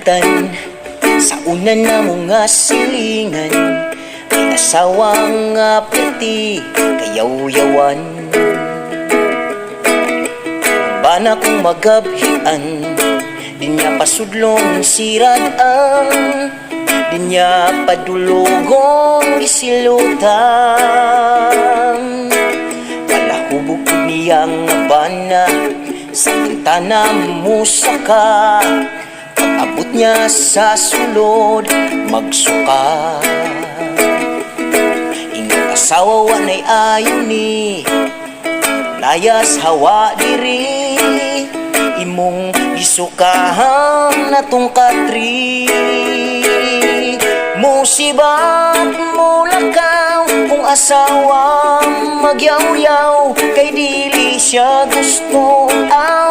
kalibutan sa una na mga silingan, may asawang perti kayaw-yawan. Bana kong magabhian, di niya pasudlong siradan, di niya padulugong isilutan. Palahubog ko niyang bana sa bintana musaka, pag-abot niya sa sulod magsuka. Inyong asawa wanay ayaw ni layas hawa diri, imong gisukahang natong katri. Musibat mo lakaw kung asawa magyaw-yaw, kay dili siya gusto ang